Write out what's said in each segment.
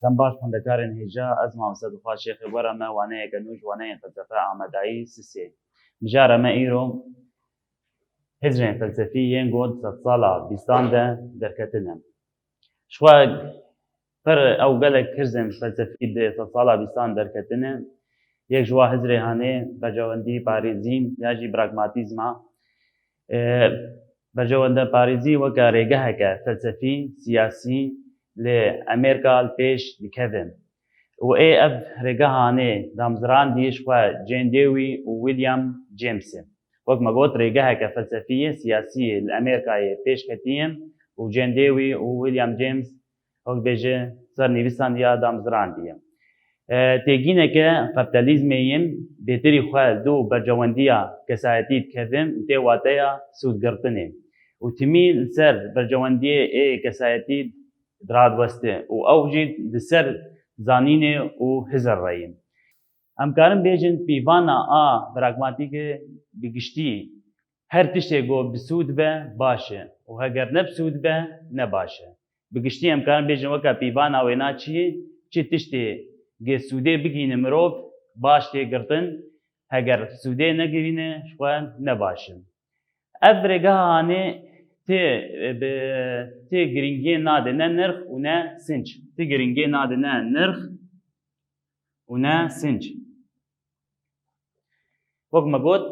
چەند باش خوێندەکارên هێژا ez مامۆستا دڵخوا شێخی وەرەمە وانەیەکە نوێژ وانەیە فەلسەفە ئامادایی سسێ بژارەمە ئیرۆ هێزرێن فەلسەفی یەن گۆت سەد ساڵا بیستان de دەرکەتنە شخوا پر ئەو gelek hirzên felsefî di sed sala bîstan derketine yek ji wan hizrê hane bercewendî parêzî ya jî pragmatîzma bercewende parêzî weke rêgeheke felsefî siyasî li Amerîka li pêş dikevin û ev rêgehanê damzirandî ji xwe Jane Dewey û William James'e wek me got rêgeheke felsefî siyasî li Amerîkayê pêş ketiye û Jane Dewey û William James wek bêje sernivîsan ya damzirandiye têgîneke kapitalizmê yên bêtirî xwe du bercewendiya kesayetî dikevin û tê wateya sûdgirtinê û timî li ser bercewendiyê kesayetî diradweste û ew jî li ser zanînê û hizr re yên em karin bêjin pîvana a pragmatîkê bi giştî her tiştê got bi sûd be baş e û heger ne bi sûd be ne baş e bi giştî em karin bêjin weka pîvana wêna çi ye çi tiştê gê sûdê bigîne mirov baş tê girtin heger sûdê negirîne ji xwe ne baş in ev rêgehanê tê giringiyê nade ne nirx û ne sinc tê giringiyê nade ne nirx û ne sinc wek me got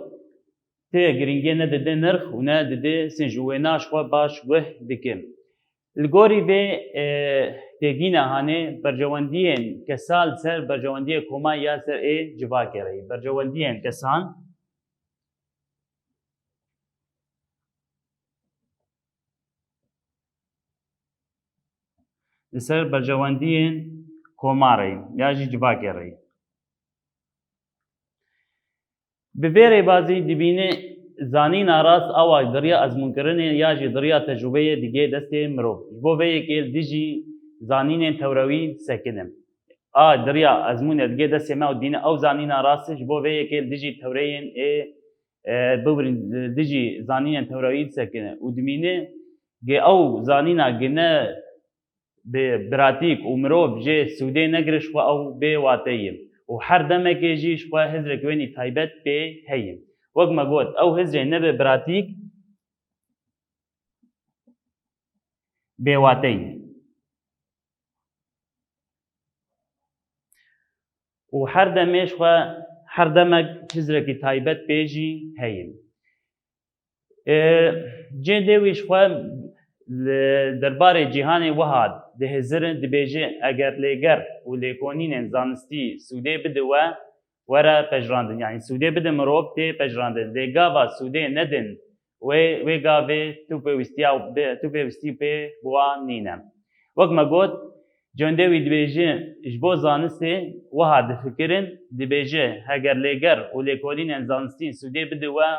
tê giringiyê ne dide nirx û ne dide sinc û wêna ji xwe baş wih dike li gorî vê têgîna hanê bercewendiyên kesan li ser bercewendiyê komay ya ser civakê re bercewendiyên kesan li ser bercewendiyên komarê ya jî civakê re bi vê rêbazî dibîne zanîna rast awa diriya ezmûnkirinê ya jî diriya tecrübeyê dige destê mirov ji bo vê yekê dijî zanînên tewrewî sekinin a diriya ezmûnê dige destê me û dîne ew zanîna rast e ji bo vê yekê dijî tewreyên bibirîn dijî zanînên tewrewî sekine û dimîne gê ew zanîna gine bi biratîk û mirov jê sûdê negire ji xwe ew bê wate ye û her demekê jî ji xwe hizrek wênî taybet pê heye wek me got ew hizrê nebe biratîk bêwate ye û her demê ji xwe her demek hizrekî taybet pê jî heye Jane Dewey ji xwe li derbarê cîhanê wiha dihêzirin dibêje eger lêger û lêkonînên zanistî sûdê bide we were pejrandin yanî sûdê bide mirov tê pejrandin lêgava sûdê nedin wê gavê tu pêwîstî pê wan nîne wek me got Jane Dewey dibêje ji bo zanistê wiha difikirin dibêje heger lêger û lêkolînên zanistî sûdê bide we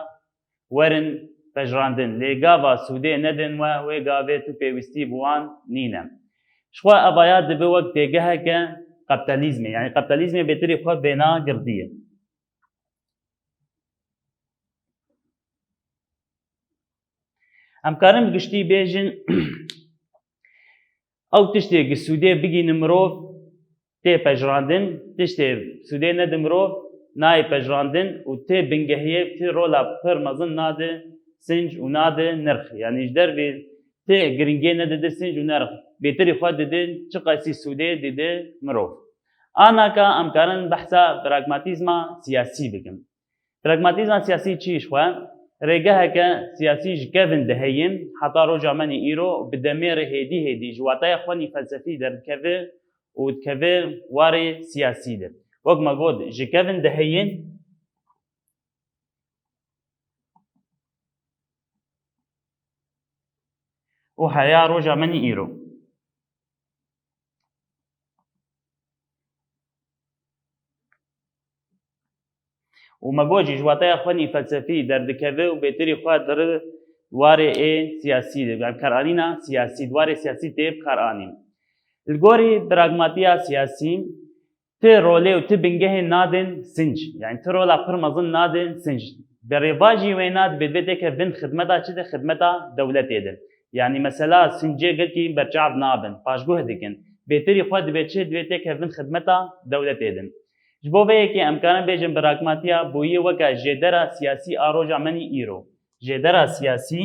werin pejrandin lêgava sûdê nedin we wê gavê tu pêwîstî bi wan nîne ji xwe evaya dibe wek têgeheke kapitalizmê yanî kapitalizmê bêtirî xwe bêhna girtiye em karin bi giştî bêjin ew tiştê sûdê bigîne mirov tê pejrandin tiştê sûdê nede mirov nayê pejrandin û tê bingehiyê tê rola pir mezin nade sinc û nade nirx yanî ji dervê tê giringiyê nedide sinc û nirx bêtirî xwe didin çi qesî sûdê dide mirov anaka em karin behsa pragmatîzma siyasî bikin pragmatîzma siyasî çi ji xwe rêgeheke siyasî ji kevin diheyîn heta roja me nî îro bi demê re hêdî hêdî ji wateya xwe nî felsefî derdikeve û dikeve warê siyasî de wek me got ji kevin diheyîn û heya roja me nî îro û me got jî ji wateya xwe nî felsefî derdikeve û bêtirî xwe diri warê siyasî de karanîna siyasî warê siyasî tê bikaranîn li gorî pragmatiya siyasî ti rolê û ti bingehê nadin sinc yanî ti rola pir mezin nadin sinc bi rêvajî wêna dibe vêdeke vin xidmeta çi de xidmeta dewletê de yanî mesela sincê gelkî berçav nabin paşguh dikin بهتری خوا دەبێت چێ دەبێت تێکەڤن خدمەتا دەولەتێ دن ji bo vê yekê em karin bêjin bi ragmatiya bûyî weke jêdera siyasî a roja me nî îro jêdera siyasî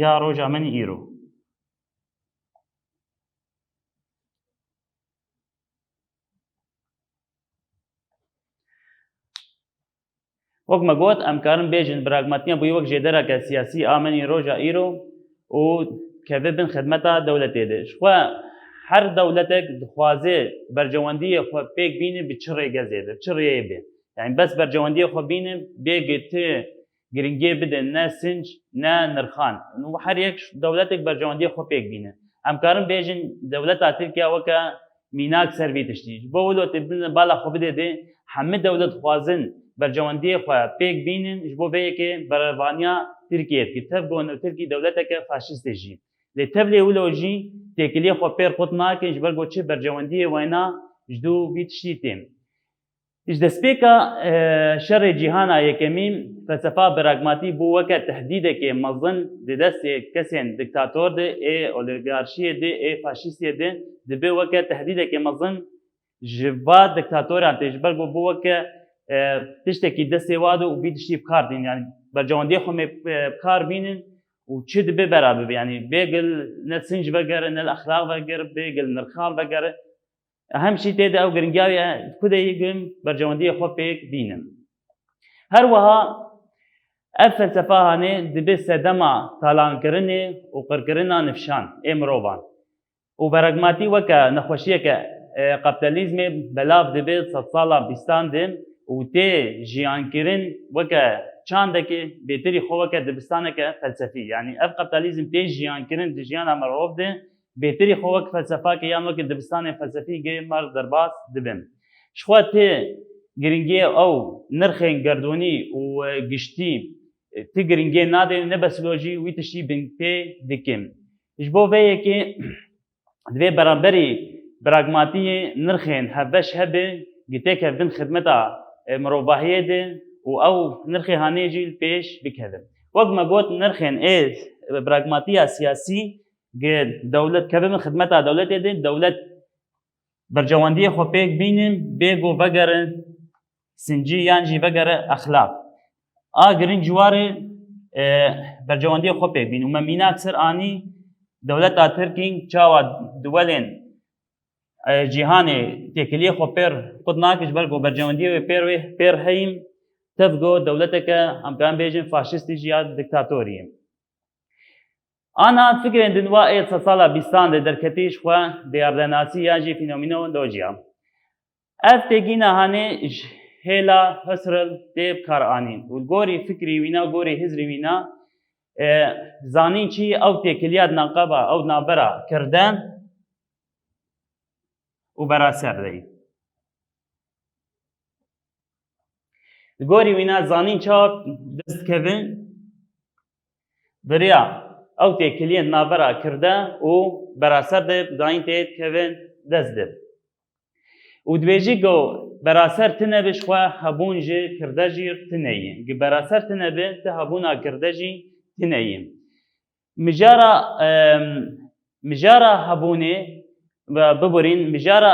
ya roja me nî îro وەک me got em karin bêjin bi ragmatiya bûyî wek jêdereke siyasî a me nî roja îro û keve bin xidmeta dewletê de ji xwe her dewletek dixwaze bercewendiyê xwe pêk bîne bi çi rêgezê de çi rêyê bê yani bes bercewendiyê xwe bînin bêgê ti giringiyê bidin ne sinc ne nirxan her yek dewletek bercewendiyê xwe pêk bîne em karin bêjin dewleta Tirkiye weke mînak ser vê tiştî ji bo wilo tê bin bala xwe bidê de hemû dewlet dixwazin bercewendiyê xwe pêk bînin ji bo vê yekê berevaniya Tirkiye dike tev got Tirkî dewleteke faşîstê jî lê tevlê wilo jî têkiliyê xwe pêr xut nake ji ber got çi bercewendiyê wêna ji dû vî tiştî têm ji destpêka şerê cîhana yekemî felsefa pragmatî bû weke tehdîdekê mezin di destê kesên diktator de ê oligarşiyê de ê faşîstiyê de dibe weke tehdîdekê mezin ji va diktatoran tê ji ber got bû weke tiştekî destê wade û vî tiştî bikar dîn yani bercewendiyê xwe me bikar bînin û çi dibe bera bibe yani bêgil ne sinc vegere ne exlaq vegere bêgil nirxan vegere hem şî tê de ew giringiya ku de yekîn bercewendiyê xwe pêk bînin her wiha ev felsefa hanê dibe sedema talankirinê û qirkirina nifşan ê mirovan û beragmatî weke nexweşiyeke kapitalizmê belav dibe sed sala bîstan de û tê jiyankirin weke çandekê bêtirî xwe weke dibistaneke felsefî yani ev kapitalizm tê jiyankirin di jiyana mirov de bêtirî xwe wek felsefake yan wekî dibistanê felsefî gê mar derbas dibin ji xwe tê giringiyê ew nirxên gerdûnî û giştî ti giringiyê nade ne besilo jî wî tiştî bin pê dikim ji bo vê yekê divê beramberî pragmatiyê nirxên hevbeş hebe gîtêkev bin xidmeta mirovahiyê de û ew nirxê hanê jî li pêş bikevin wek me got nirxên ê pragmatiya siyasî dewlet keve bin xidmeta dewletê de dewlet bercewendiyê xwe pêk bînin bêgo vegere sincî yan jî vegere exlaq a giring ji warê bercewendiyê xwe pêk bînin û me mînak ser anî dewleta Tirkî çawa duwelên cîhanê têkiliyê xwe pêr xut nake ji ber ku bercewendiyê wê pêr heyîn tev got dewleteke em karin bêjin faşîstî jî ya diktatorî ye ana fikrên din wa ê sed sala bîstan de derketî ji xwe diyardenasî yan jî fenomenolojiya ev têgîna hanê ji hêla Husserl tê bikar anîn û gorî fikrî wîna gorî hizrê wîna zanîn çi ew têkiliya naqeba ew navbera kirden û beraser de li gorî wîna zanîn çawa dest dikevin biriya ew têkiliyên navbera kirde û beraser de zanîn tê dikevin dest de û dibêjî ku beraser tinebe ji xwe hebûn ji kirde jî tineyê gi beraser tinebe ti hebûna kirde jî tineyê mijara hebûnê biborîn mijara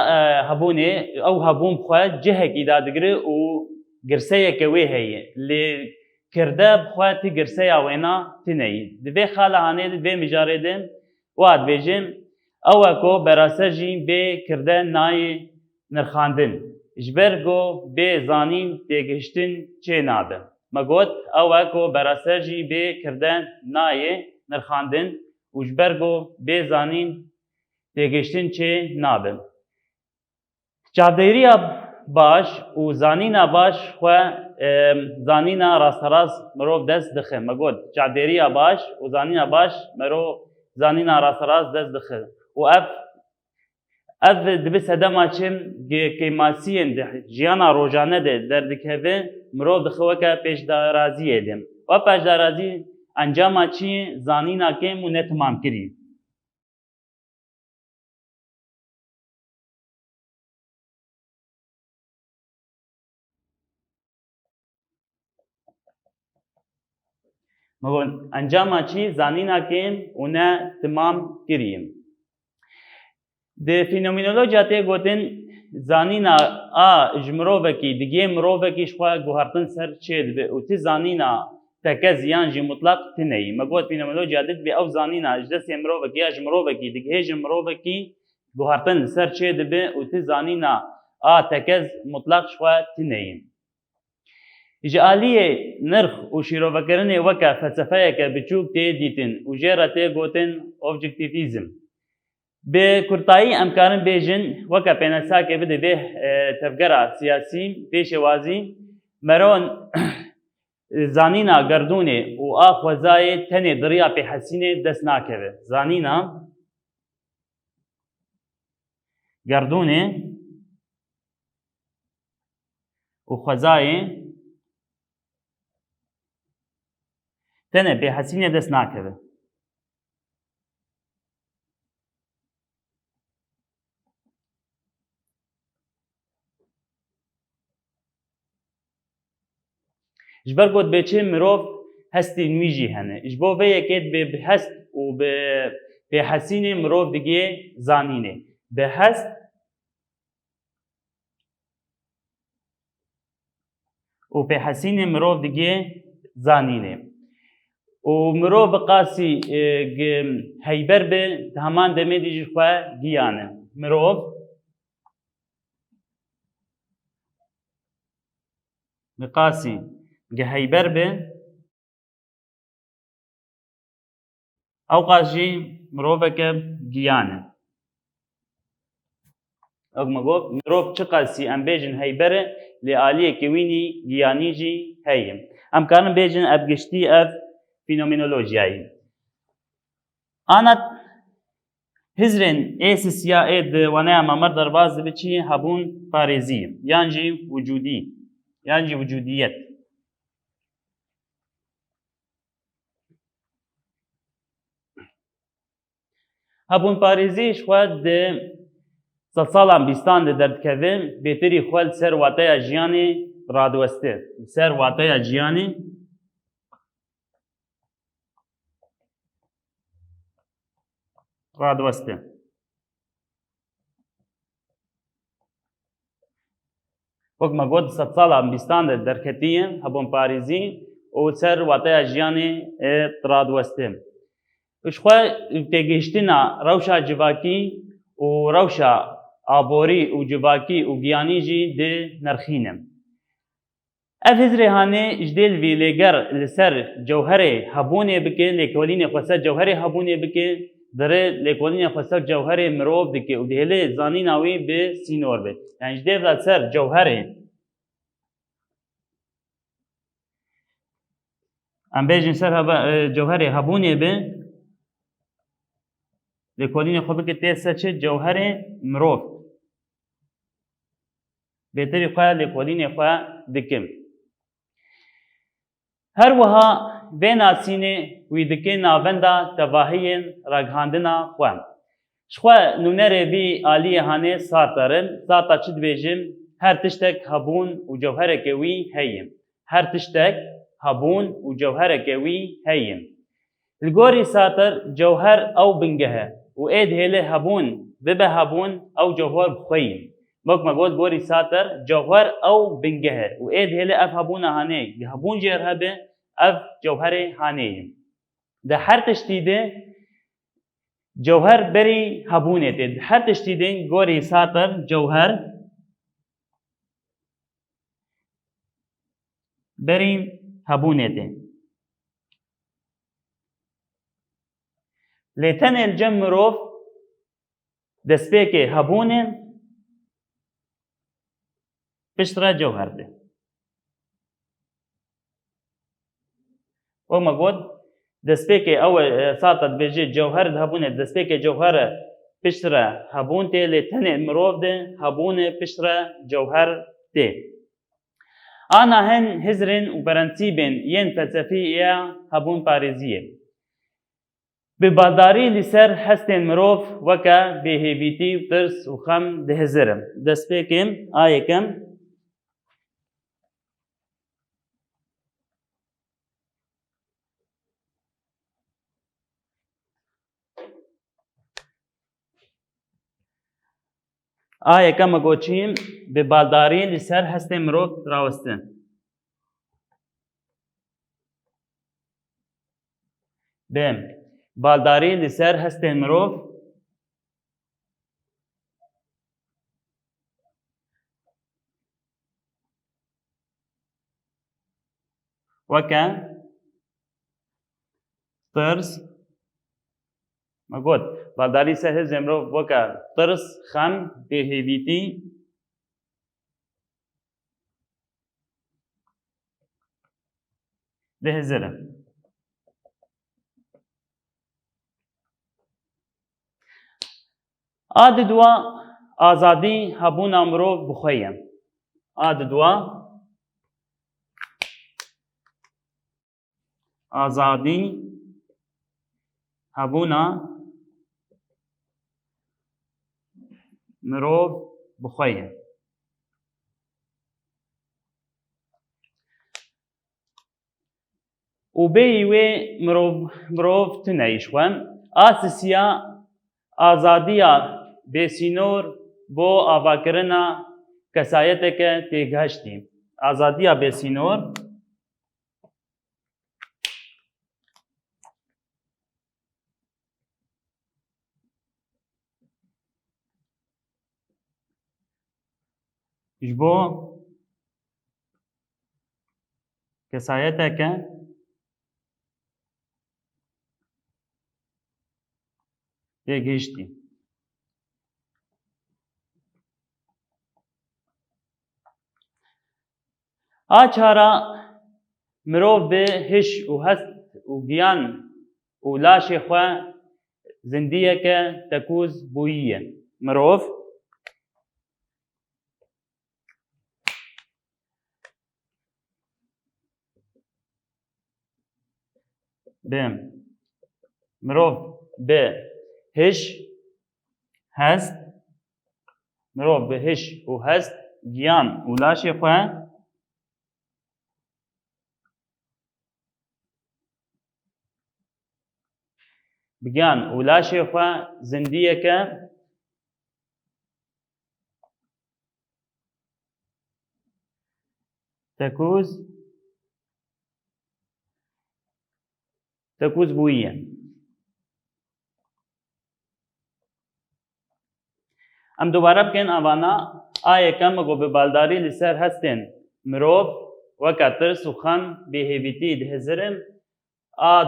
hebûnê ew hebûn bi xwe cihekî dadigire û girseyeke wê heye lê kirde bi xwe ti girseya wêna tineyî di vê xala hanê di vê mijarê de wa dibêjim ew e ku beraser jî bê kirde nayê nirxandin ji ber ku bê zanîn têgihiştin çê nabe me got ew e ku beraser jî bê kirde nayê nirxandin û ji ber ku bê zanîn têgihiştin çê nabe çavdêriya baş û zanîna baş xwe zanîna rasterast mirov dest dixe me got çavdêriya baş û zanîna baş mirov zanîna rasterast dest dixe û ev dibe sedema çim kêmasiyên jiyana rojane de derdikeve mirov dixe weke pêşdaraziyê de ve pêşdarazî encama çi zanîna kêm û netimamkirî مگون انجام چی زانینا کن و نه تمام کریم ده فینومنولوژیا ته گوتن زانینا جمروکی دیگه مروکی شخوا گوهرتن سر چه دبه و تی زانینا تکه زیان جی مطلق تنهی مگوت فینومنولوژیا دت به او زانینا اجدس مروکی یا جمروکی دیگه جمروکی گوهرتن سر چه دبه و تی زانینا تکه مطلق شخوا تنهی اجالیه نرخ و شیروکرنه وکا فلسفه که بچوک تی دیتن و جره تی گوتن اوبجکتیفیزم به کورتایی امکان بیجن وکا پینسا که بده به تفکر سیاسی پیشوازی مرون زانینا گردونه و آخوزای تنه دریا پی حسینه دست ناکوه زانینا گردونه و خوزای تنه پی حسینه دست ناکوه جبر گود بچه مروف هستی نویجی هنه جبو به یکید به هست و به حسین مروف دیگه زانینه به هست و به حسین مروف دیگه زانینه و مروف قاسی هیبر به همان دمه دیجی خواه گیانه مروف بقاسی هیبر به او قاسی مروف که گیانه اگمگوب مروف چه قاسی ام بیجن هیبره لعالیه که وینی گیانی جی هیم ام کارن بیجن ابگشتی اف فینومنولوژیایی آنات هزرین ایسیسیا اید ونیا ممر در باز بچی هبون پارێزی یانجی وجودی یانجی وجودیت هبون پارێزیش خود سالان بیستان دردکەوێن بێتری خوال سەر واتەیە ژیانی ڕادوەستێ سەر واتەیە ژیانی ڕادوەستێ وەک مەگوت ساڵان بیستان دەرکەتیە هەبوون پارێزی و سەر واتەیە ژیانی ڕادوەستێ شخوا تێگەیشتنە ڕەوشە جڤاکی و ڕەوشە ئابۆری و جڤاکی و گیانی جی دێ نرخینە ev hizrêhanê ji dê vê lêger li ser cewherê hebûnê bike lêkolînê xwe ser cewherê hebûnê bike derê lêkolînê xwe ser cewherê mirov dike û dihêlê zanîna wî bi sînor be yani ji dê ve ser cewherê em bêjin ser cewherê hebûnê be lêkolînê xwe bike tê ser çi cewherê mirov bêterî xwe lêkolînê xwe dikim her wiha vê nasînê wî dike navenda tevahiyên ragihandina xwe ji xwe nûnerê vî aliyê hanê sar darin zata çi dibêjim her tiştek hebûn û cewhereke wî heye her tiştek hebûn û cewhereke wî heye li gorî satir cewher ew bingehe û ê dihêlê hebûn bibe hebûn ew cewher bixweyîn وەک مەگوت گۆری ساتر cewher ew bingehe û ê dihêlê ev hebûna hanê hebûn jêr hebe ev cewherê hanê ye di her tiştî de cewher berî hebûnê tê di her tiştî de gorî satir cewher berî hebûnê tê lê tenê li cem mirov destpêkê hebûnê piştre cewher de وەک مەگوت destpêkê ew sata dibêje cewher di hebûnê destpêkê cewher e piştre hebûn tê lê tenê mirov de hebûnê piştre cewher tê ana hin hizrên û berensîbên yên felsefî ya hebûn parêzî ye bi badarî li ser hestên mirov weke bêhêvîtî tirs û xem dihizirin destpêkê a yekem یەکەم مەگۆچیم بێبالداری لەسەر هەستێ مرۆڤ ڕاوەستن. بێم بالداری لەسەر هەستێ مرۆڤ وەکە ترس مەگوت بالداری لەسەر هەستێ مرۆڤ وەکە ترس، خەم، بێهێویتی، لێهزرە. ددووە ئازادی هەبوونا مرۆڤ بخۆیە. ددووە ئازادی هەبوونا مرۆڤ بخۆیە. و بێی وێ مرۆڤ tune îşxwe. Sisiya azadiya bêsînor bo avakirina kesayeteke têgihiştî. Azadiya bêsînor ji bo kesayeteke têgihiştî. Çara mirov bi hiş û hest û giyan û laşê xwe zindiyeke tekûz bûyîye. Mirov bi hiş hest mirov bi hiş û hest giyan û laşê xwe بگیان û laşê xwe zindiyeke tekûz bûyîye. Em dubare bikin avana yekem got bi baldarî li ser hestên mirov weke tirs û xem, bêhêvîtî dihizirin.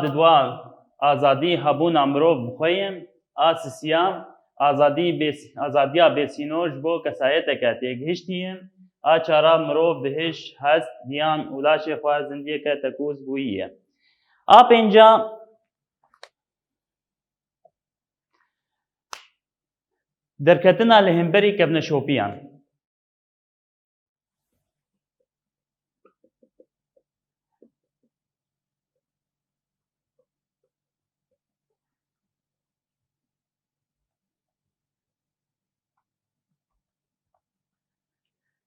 Didwa azadî hebûna mirov bixweye. Sisiya azadiya bêsînor ji bo kesayeteke têgihiştî ye. Çara mirov bi hiş, hest, giyan û laşê xwe zindiyeke tekûz bûyîye. Pênca derketina li hemberî kevneşopiyan.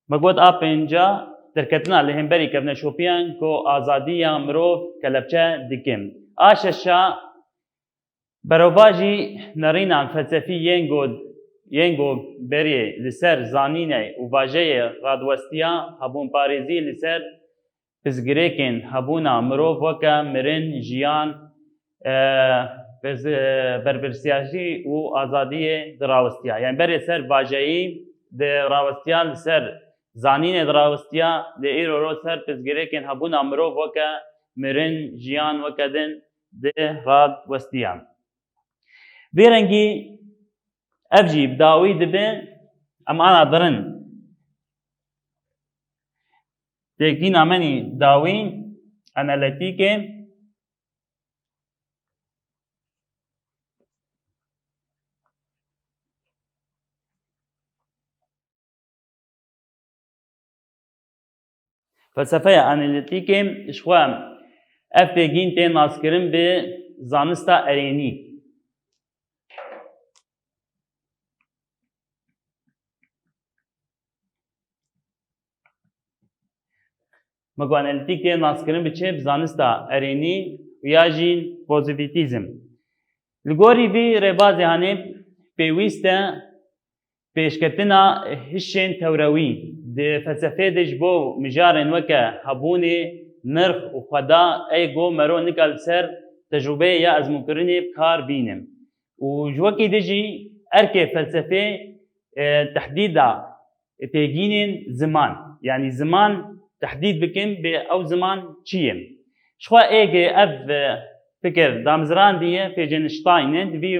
Megot pênca derketina li hemberî kevneşopiyan ku azadiya mirov kelepçe dikin. Şeşa berovajî nerînan felsefî yên goberiyê li ser zanînê û bajeyê radwestiya hebûnparêzî li ser pirsgirêkên hebûna mirov weke mirin, jiyan, berpirsiyajî û azadiyê di rawestiya. Yani berê ser bajeyî di rawestiya li ser zanînê di rawestiya lê îro ser pirsgirêkên hebûna mirov weke mirin, jiyan weke din di rawestiya. Vê rengî ev jî bi dawî dibe em ana dirin têkîna menî dawî analîtîkê felsefeya analîtîkê ji xwe ev têgîn tên naskirin bi zanista erênî. Mego analîtîk tên naskirin bi çi? Bi zanista erênî û ya jî pozîtîvîzm. Li gorî vî rêbazê hanê pêwîst e پێشکەتنا هشên tewrewî di felsefê de ji bo mijarên weke hebûnê nirx û xweda ey got mero nika li ser tecrübeyê ya ezmûnkirinê kar bînin û ji wekî de jî erkê felsefê tehdîda têgînên ziman yani ziman tehdîd bikin bê ew ziman çi ye ji xwe êgê ev fikir damzirandiye Wittgensteinê di vî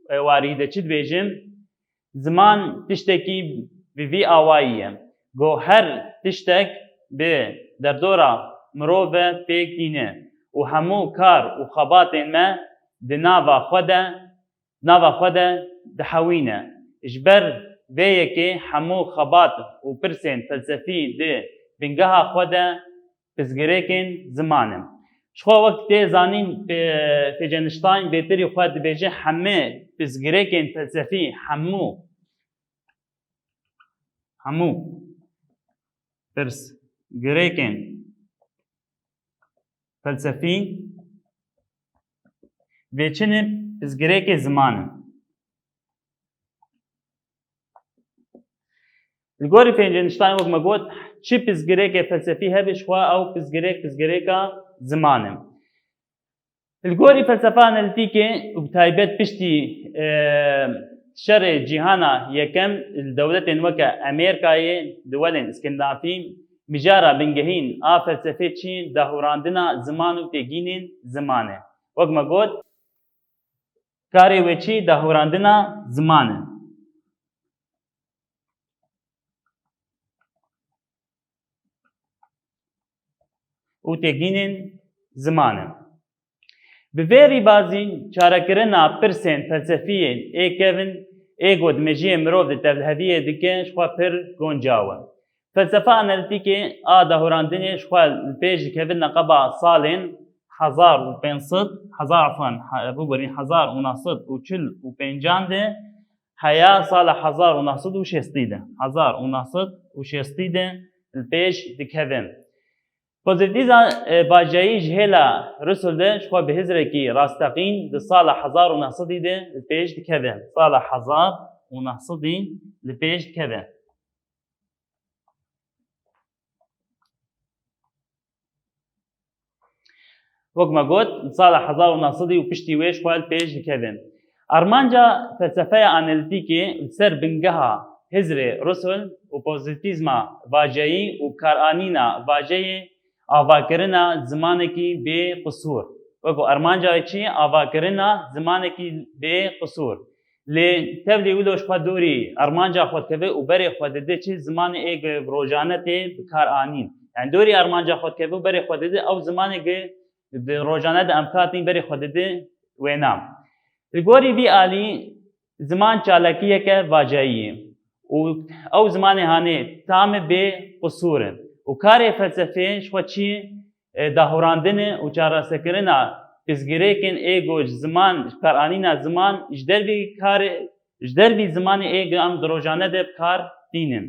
warî de çi dibêjin ziman tiştekî bi vî awayî ye got her tiştek bi derdora mirov ve pêk tîne û hemû kar û xebatên me di nava xwe de dihewîne ji ber vê yekê hemû xebat û pirsên felsefî di bingeha xwe de pirsgirêkên ziman in ji xwe wek tê zanîn Wittgenstein bêtirî xwe dibêje hemê pirsgirêkên felsefî hemû pirsgirêkên felsefî vêçinin pirsgirêkê ziman in li gorî Wittgenstein wek me got çi pirsgirêkê felsefî hebe ji xwe ew pirsgirêka ziman in li gorî felsefa analîtîkê û bi taybet piştî şerê cîhana yekem li dewletên weke Amêrikayê di welên İskandinavî mijara bingehîn a felsefê çi dahûrandina ziman û têgînên ziman e wek me got karê wê çi dahûrandina ziman e û têgînên ziman e bi vê rîbazî çarekirina pirsên felsefiyê ê kevin ê got mejiyê mirov di tevhediyê dike ji xwe pir goncaw e felsefa analîtîkê a dahûrandinê ji xwe li pêş dikevin neqeba salên 1940 de heya sala 1960 de li pêş dikevin Pozitivîza bajayî ji hêla Rusul de ji xwe bi hizrekî rasteqîn di sala 1900 de li pêş dikeve. Sala 1900 li pêş dikeve. Wek me got sala 1900 û piştî wê ji xwe li pêş dikeve. Armanca felsefeya analîtîkê li ser bingeha hizrê Rusul û pozitivîzma bajayî û karanîna bajeyê avakirina zimanekî bê qisûr. Wek armanca çi avakirina zimanekî bê qisûr. Lê tevlî wilo ji xwe dorî armanca xwe dikeve û berê xwe dide çi zimanê ê rojane tê bikaranîn. Yani dorî armanca xwe dikeve û berê xwe dide ew zimanê di rojane de em katîn berê xwe dide wêna. Li gorî vî alî ziman çalakiyeke vacayî ye û ew zimanê hanê tamê bê qisûr in. û karê felsefê ji xwe çi dahûrandinê û çarastekirina pirsgirêkên êgo ji ziman ji karanîna ziman ji dervî zimanê êgo em di rojane de kar tînin.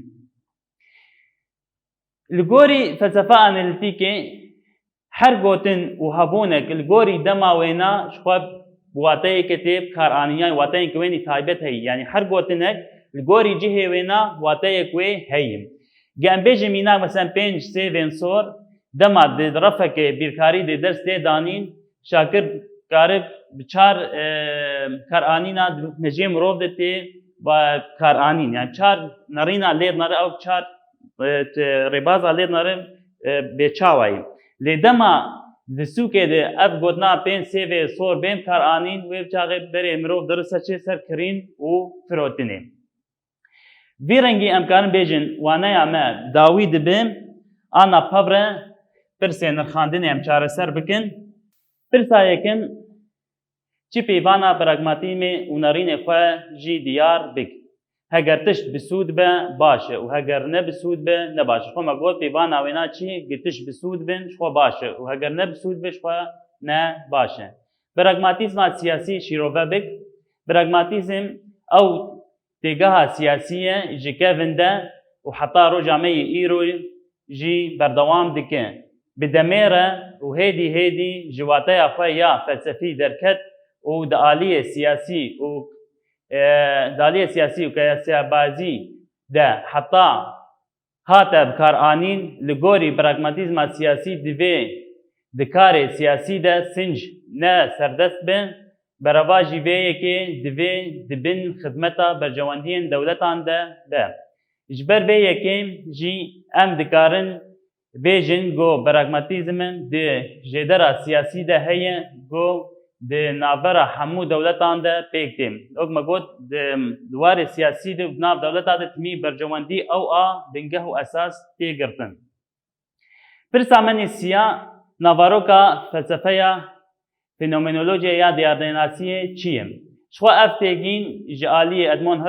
Li gorî felsefa analîtîkê her gotin û hebûnek li gorî dema wêna ji xwe wateyeke tê karanîn yan wateyeke wênî taybet heyî yani her gotinek li gorî cihê wêna wateyek wê heyî. Gem bêjim mîna mesela 5 sêvên sor dema di refekê bîrkarî de ders tê danîn şakir karib bi çar karanîna mejiyê mirov de tê karanîn yani çar nerîna lêr nere ew çar rêbaza lêr nere bêçawayî. Lê dema di sûkê de ev gotina 5 sêvê sor bên karanîn wê çaxê berê mirov dirisa çê ser kirîn û firotinê. Vî rengî em karin bêjin waneya me dawî dibe ana pevre pirsên nirxandinê em çareser bikin. Pirsa yekin çi peyvana pragmatîzmê û nerînê xwe jî diyar bik. Heger tişt bi sûd be baş e û heger ne bi sûd be ne baş e. Xwe me got peyvana wêna çi tişt bi sûd bin ji xwe baş e û heger ne bi sûd be ji xwe ne baş e. Pragmatîzma siyasî şîrove bik. Pragmatîzm ew têgeha siyasî ye ji kevin de û heta roja me yê îro jî berdewam dike. Bi demê re û hêdî ji wateya xwe ya felsefî derket û di aliyê siyasî û دالیه سیاسی و سیابازی ده حتی هاته بکارانین لگوری پراگماتیزم سیاسی دوی دکار سیاسی ده سنج نه سردست به برواجی ویه که دوی دبن خدمتا برجواندین دولتان ده اجبر ویه که جی ام دکارن بیجن گو پراگماتیزمن ده جدرا سیاسی ده هیه گو ده نابرا همو دولتان ده پیکتیم اوگ مگود دوار سیاسی ده ناب دولتان ده تمی برجواندی او دنگه و اساس تیگرتن پرسامنی سیا ناواروکا فلسفه فنومنولوژیا یا دیاردیناسیه چیه؟ شخوا افتگین جالی ادمون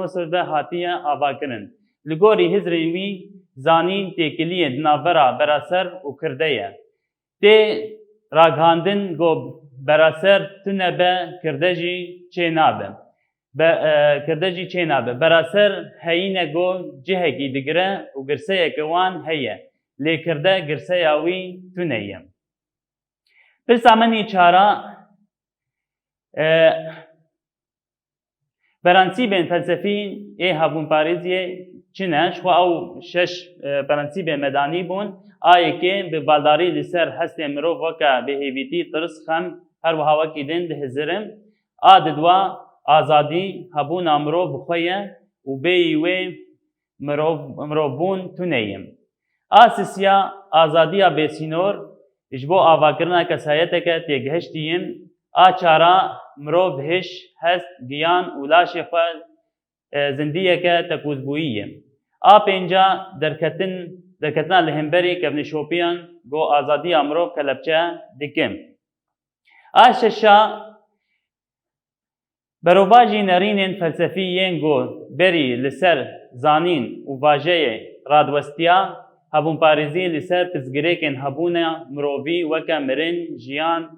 هسر ده هاتیه آواکرن لگوری هزروی زانین تکلیه دنابرا براسر و کردهیه تی راگهاندن گو براسر تنه به کردجی چه نابه کردجی چه نابه براسر هینه گو جهگی دگره و گرسه اکوان هیه لی کرده گرسه یاوی تنهیه پرسامنی چارا برانسیبین فلسفی هبون پاریزیه چنه شو او شش برانسیب مدانی بون آیه که به بالداری لسر هست مرو وکا به هیویتی ترس خم هر وها وکیدن ده هزرم آددوا آزادی هبون امرو بخویه و بیوی مرو بون تنهیم آسیسیا آزادی بسینور اجبو آواکرنا کسایت که تگهشتیم آچارا مرو بهش هست گیان ولاش خود زندیه که تکوزبوییم پینجا درکتنا لهمبری کبن شوپیان گو آزادی امرو کلبچه دکم ششا بروباجی نرینین فلسفیین گو بری لسر زانین و واجه رادوستیا هبون پاریزی لسر پزگریکن هبونه مرووی وکا مرن جیان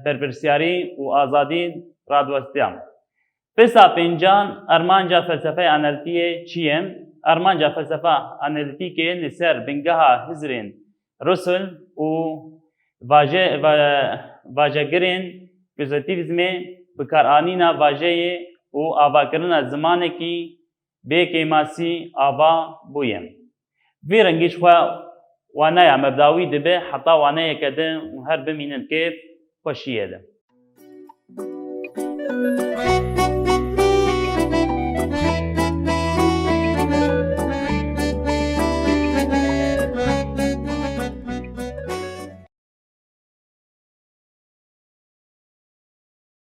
برپرسیاری و آزادی رادوستیا پسا پنجان ارمانجا فلسفه انالیتیه چیم؟ ارمانجا فلسفه انالیتیکه لسر بنگها هزرین رسل و واجهگرین پوزیتیویزم بکارانینا واجه و آواکرنا زمانه کی به کیماسی آوا بویم وی رنگیش خواه وانایا مبداوی دبه حتی وانایا کده هر بمینن کیف خوشیه ده